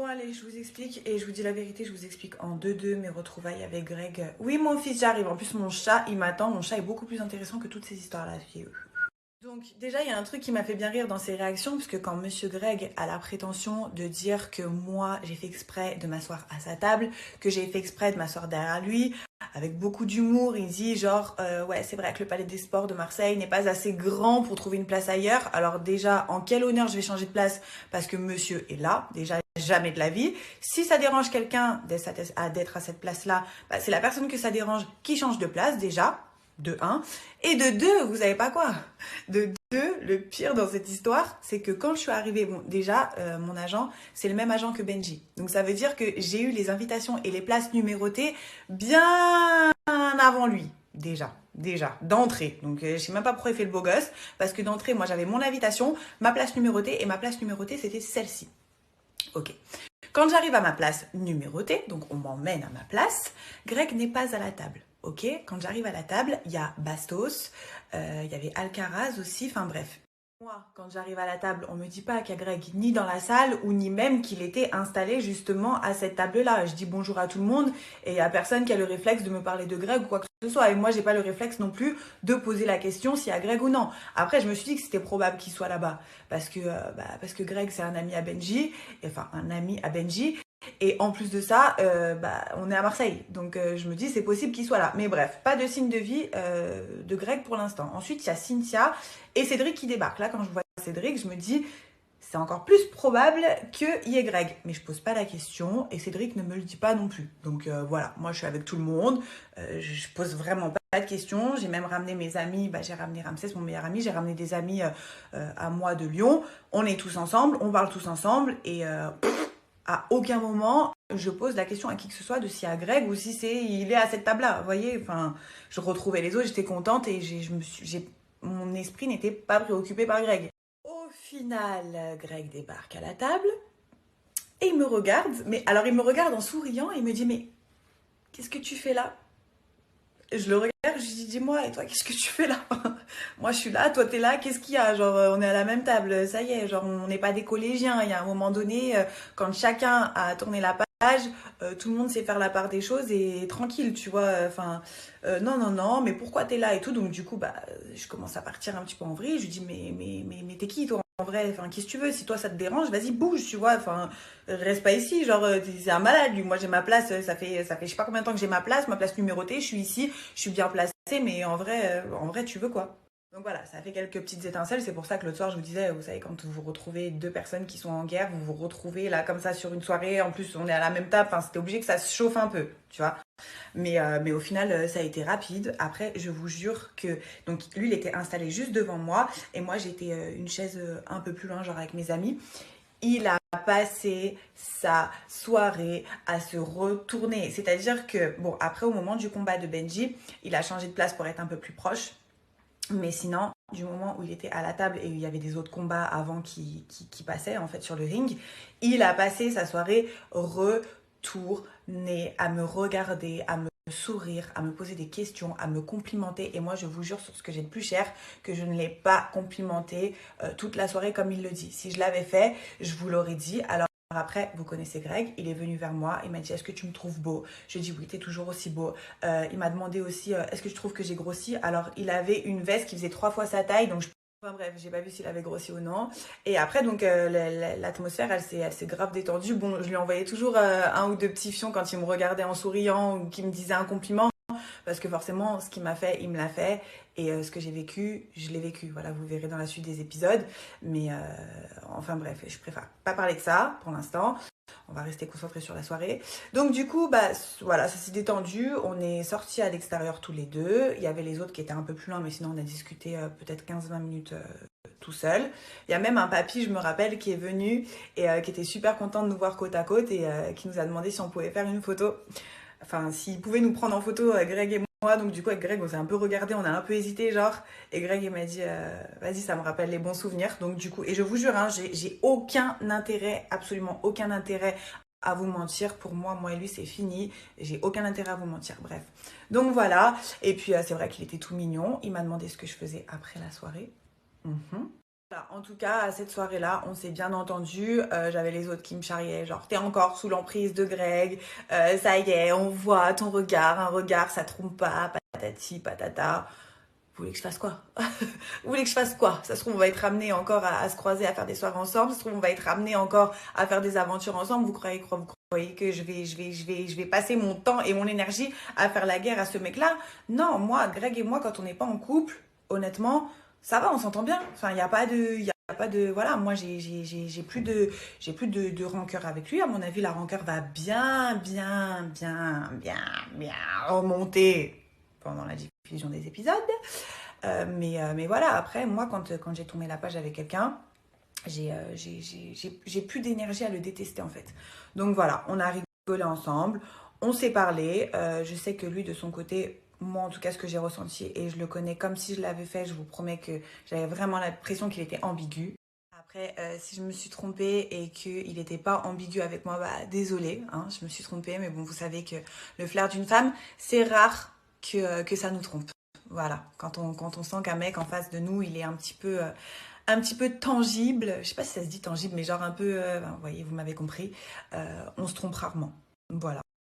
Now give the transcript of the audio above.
allez, je vous explique et je vous dis la vérité, je vous explique en 2-2 mes retrouvailles avec Greg. Oui, mon fils, j'arrive. En plus, mon chat, il m'attend. Mon chat est beaucoup plus intéressant que toutes ces histoires-là. Donc déjà, il y a un truc qui m'a fait bien rire dans ses réactions, parce que quand Monsieur Greg a la prétention de dire que moi, j'ai fait exprès de m'asseoir à sa table, que j'ai fait exprès de m'asseoir derrière lui, avec beaucoup d'humour, il dit genre ouais, c'est vrai que le Palais des Sports de Marseille n'est pas assez grand pour trouver une place ailleurs. Alors déjà, en quel honneur je vais changer de place parce que monsieur est là, déjà jamais de la vie. Si ça dérange quelqu'un d'être à cette place-là, bah, c'est la personne que ça dérange qui change de place déjà, de un. Et de deux, vous savez pas quoi? De deux, le pire dans cette histoire, c'est que quand je suis arrivée, bon, déjà, mon agent, c'est le même agent que Benji. Donc ça veut dire que j'ai eu les invitations et les places numérotées bien avant lui, déjà, d'entrée. Donc je sais même pas pourquoi il fait le beau gosse, parce que d'entrée, moi j'avais mon invitation, ma place numérotée, et ma place numérotée, c'était celle-ci. Ok. Quand j'arrive à ma place numérotée, donc on m'emmène à ma place, Greg n'est pas à la table. Ok, quand j'arrive à la table, il y a Bastos, il y avait Alcaraz aussi, enfin bref. Moi, quand j'arrive à la table, on me dit pas qu'il y a Greg ni dans la salle ou ni même qu'il était installé justement à cette table-là. Je dis bonjour à tout le monde et il y a personne qui a le réflexe de me parler de Greg ou quoi que ce soit. Et moi, j'ai pas le réflexe non plus de poser la question s'il y a Greg ou non. Après, je me suis dit que c'était probable qu'il soit là-bas parce que Greg c'est un ami à Benji, enfin un ami à Benji. Et en plus de ça, on est à Marseille. Donc je me dis c'est possible qu'il soit là. Mais bref, pas de signe de vie de Greg pour l'instant. Ensuite, il y a Cynthia et Cédric qui débarquent. Là, quand je vois Cédric, je me dis c'est encore plus probable qu'il y ait Greg. Mais je pose pas la question et Cédric ne me le dit pas non plus. Donc voilà, moi je suis avec tout le monde. Je pose vraiment pas de questions. J'ai même ramené mes amis. J'ai ramené Ramsès, mon meilleur ami. J'ai ramené des amis à moi de Lyon. On est tous ensemble, on parle tous ensemble et... à aucun moment, je pose la question à qui que ce soit de s'il y a Greg ou si il est à cette table-là. Vous voyez, enfin, je retrouvais les autres, j'étais contente et mon esprit n'était pas préoccupé par Greg. Au final, Greg débarque à la table et il me regarde. Mais alors, il me regarde en souriant et il me dit, mais qu'est-ce que tu fais là? Je le regarde, je lui dis, dis-moi, et toi, qu'est-ce que tu fais là? Moi, je suis là, toi, t'es là, qu'est-ce qu'il y a? Genre, on est à la même table, ça y est, genre, on n'est pas des collégiens. Il y a un moment donné, quand chacun a tourné la page, tout le monde sait faire la part des choses et tranquille, tu vois. Enfin, non, non, non, mais pourquoi t'es là et tout? Donc, du coup, je commence à partir un petit peu en vrille. Je lui dis, mais t'es qui, toi? En vrai, enfin, qu'est-ce que tu veux? Si toi ça te dérange, vas-y, bouge, tu vois. Enfin, reste pas ici. Genre, c'est un malade, lui. Moi, j'ai ma place. Ça fait, je sais pas combien de temps que j'ai ma place numérotée. Je suis ici, je suis bien placée, mais en vrai, tu veux quoi? Donc voilà, ça fait quelques petites étincelles. C'est pour ça que l'autre soir, je vous disais, vous savez, quand vous retrouvez deux personnes qui sont en guerre, vous vous retrouvez là comme ça sur une soirée. En plus, on est à la même table. Enfin, c'était obligé que ça se chauffe un peu, tu vois. Mais au final, ça a été rapide. Après, je vous jure que... Donc, lui, il était installé juste devant moi. Et moi, j'étais une chaise un peu plus loin, genre avec mes amis. Il a passé sa soirée à se retourner. C'est-à-dire que, bon, après, au moment du combat de Benji, il a changé de place pour être un peu plus proche. Mais sinon, du moment où il était à la table et il y avait des autres combats avant qui passaient en fait sur le ring, il a passé sa soirée retourné à me regarder, à me sourire, à me poser des questions, à me complimenter. Et moi, je vous jure sur ce que j'ai de plus cher que je ne l'ai pas complimenté toute la soirée comme il le dit. Si je l'avais fait, je vous l'aurais dit. Alors après, vous connaissez Greg, il est venu vers moi, il m'a dit est-ce que tu me trouves beau? Je lui ai dit oui, t'es toujours aussi beau. Il m'a demandé aussi est-ce que je trouve que j'ai grossi? Alors il avait une veste qui faisait 3 fois sa taille, donc enfin bref, j'ai pas vu s'il avait grossi ou non. Et après, donc, l'atmosphère, elle s'est grave détendue. Bon, je lui envoyais toujours un ou deux petits fions quand il me regardait en souriant ou qu'il me disait un compliment. Parce que forcément, ce qu'il m'a fait, il me l'a fait. Et ce que j'ai vécu, je l'ai vécu. Voilà, vous verrez dans la suite des épisodes. Mais enfin bref, je préfère pas parler de ça pour l'instant. On va rester concentré sur la soirée. Donc du coup, voilà, ça s'est détendu. On est sortis à l'extérieur tous les deux. Il y avait les autres qui étaient un peu plus loin, mais sinon on a discuté peut-être 15-20 minutes tout seul. Il y a même un papy, je me rappelle, qui est venu et qui était super content de nous voir côte à côte et qui nous a demandé si on pouvait faire une photo. Enfin, s'il pouvait nous prendre en photo, Greg et moi. Donc du coup, avec Greg, on s'est un peu regardé, on a un peu hésité, genre. Et Greg, il m'a dit, vas-y, ça me rappelle les bons souvenirs. Donc du coup, et je vous jure, hein, j'ai aucun intérêt, absolument aucun intérêt à vous mentir. Pour moi et lui, c'est fini. J'ai aucun intérêt à vous mentir. Bref. Donc voilà. Et puis, c'est vrai qu'il était tout mignon. Il m'a demandé ce que je faisais après la soirée. Voilà, en tout cas, à cette soirée-là, on s'est bien entendu. J'avais les autres qui me charriaient, genre t'es encore sous l'emprise de Greg, ça y est, on voit ton regard, un regard, ça trompe pas, patati, patata. Vous voulez que je fasse quoi? Vous voulez que je fasse quoi? Ça se trouve, on va être ramenés encore à se croiser, à faire des soirées ensemble. Ça se trouve, on va être ramenés encore à faire des aventures ensemble. Vous croyez que je vais passer mon temps et mon énergie à faire la guerre à ce mec-là? Non, moi, Greg et moi, quand on n'est pas en couple, honnêtement, ça va, on s'entend bien. Enfin, il n'y a pas de, il y a pas de, voilà, moi, j'ai plus de rancœur avec lui. À mon avis, la rancœur va bien remonter pendant la diffusion des épisodes. Mais voilà, après, moi, quand j'ai tourné la page avec quelqu'un, j'ai plus d'énergie à le détester, en fait. Donc voilà, on a rigolé ensemble, on s'est parlé. Je sais que lui, de son côté, moi, en tout cas, ce que j'ai ressenti, et je le connais comme si je l'avais fait, je vous promets que j'avais vraiment l'impression qu'il était ambigu. Après, si je me suis trompée et qu'il n'était pas ambigu avec moi, bah désolée, hein, je me suis trompée, mais bon, vous savez que le flair d'une femme, c'est rare que ça nous trompe. Voilà, quand on sent qu'un mec en face de nous, il est un petit peu tangible, je sais pas si ça se dit tangible, mais genre un peu, vous voyez, vous m'avez compris, on se trompe rarement. Voilà.